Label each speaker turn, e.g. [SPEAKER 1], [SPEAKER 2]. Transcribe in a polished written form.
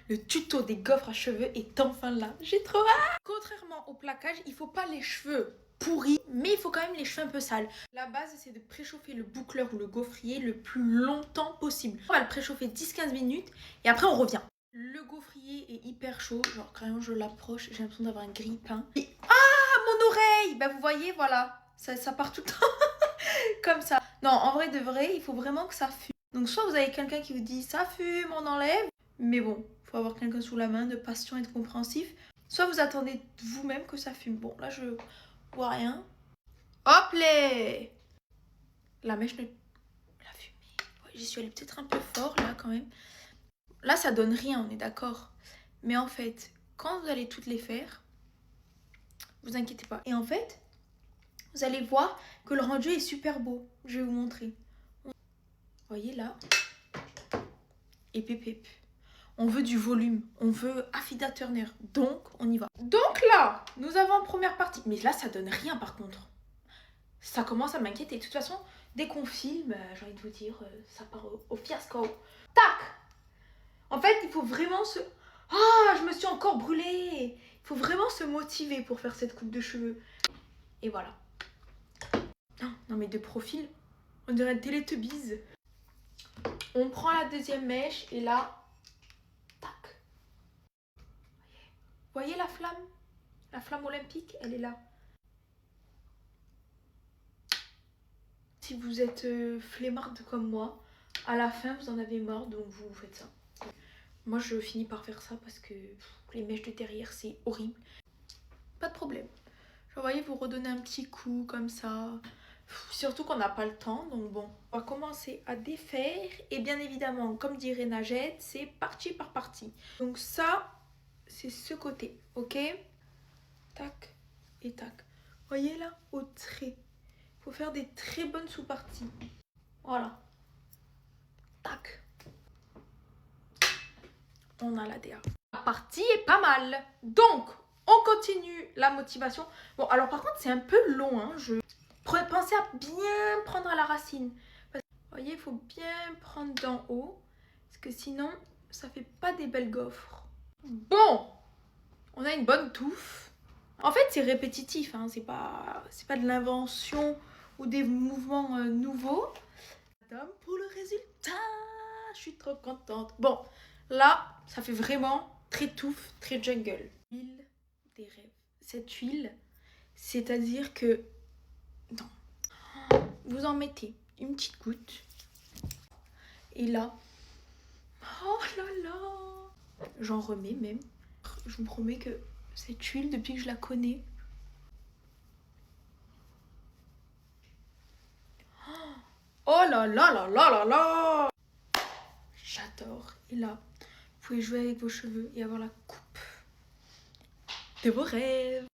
[SPEAKER 1] Le tuto des gaufres à cheveux est enfin là. J'ai trop hâte. Contrairement au plaquage, il faut pas les cheveux pourris, mais il faut quand même les cheveux un peu sales. La base, c'est de préchauffer le boucleur ou le gaufrier le plus longtemps possible. On va le préchauffer 10-15 minutes et après on revient. Le gaufrier est hyper chaud, genre quand je l'approche, j'ai l'impression d'avoir un grille-pain. Ah, mon oreille! Bah vous voyez, voilà, ça part tout le temps comme ça. Non, en vrai de vrai, il faut vraiment que ça fume. Donc soit vous avez quelqu'un qui vous dit ça fume, on enlève, mais bon, faut avoir quelqu'un sous la main, de patient et de compréhensif. Soit vous attendez vous-même que ça fume. Bon, là je vois rien. Hop là! La mèche ne... La fumée. Ouais, j'y suis allée peut-être un peu fort là quand même. Là ça donne rien, on est d'accord. Mais en fait, quand vous allez toutes les faire, vous inquiétez pas. Et en fait, vous allez voir que le rendu est super beau. Je vais vous montrer. Vous voyez là? Et pépép. On veut du volume, on veut Affida Turner, donc on y va. Donc là, nous avons en première partie, mais là ça donne rien par contre. Ça commence à m'inquiéter. De toute façon, dès qu'on filme, j'ai envie de vous dire, ça part au fiasco. Tac! En fait, il faut vraiment se... Ah, je me suis encore brûlée! Il faut vraiment se motiver pour faire cette coupe de cheveux. Et voilà. Non mais de profil, on dirait un Teletubbies. On prend la deuxième mèche et là... Voyez la flamme? La flamme olympique, elle est là. Si vous êtes flemmarde comme moi, à la fin vous en avez marre, donc vous faites ça. Moi je finis par faire ça parce que les mèches de derrière c'est horrible. Pas de problème. Vous voyez, vous redonnez un petit coup comme ça. Surtout qu'on n'a pas le temps, donc bon. On va commencer à défaire et bien évidemment, comme dirait Najed, c'est partie par partie. Donc ça, c'est ce côté, ok? Tac et tac. Voyez là, au trait. Il faut faire des très bonnes sous-parties. Voilà. Tac. On a la DA. La partie est pas mal. Donc, on continue la motivation. Bon, alors par contre, c'est un peu long. Hein. Pensez à bien prendre à la racine. Vous voyez, il faut bien prendre d'en haut. Parce que sinon, ça fait pas des belles gaufres. Bon, on a une bonne touffe. En fait, c'est répétitif. Hein. C'est pas de l'invention ou des mouvements nouveaux. Pour le résultat, je suis trop contente. Bon, là, ça fait vraiment très touffe, très jungle. Huile des rêves. Cette huile, c'est-à-dire que... Non. Vous en mettez une petite goutte. Et là... Oh là là! J'en remets même. Je vous promets que cette huile, depuis que je la connais... Oh là là là là là là! J'adore. Et là, vous pouvez jouer avec vos cheveux et avoir la coupe de vos rêves.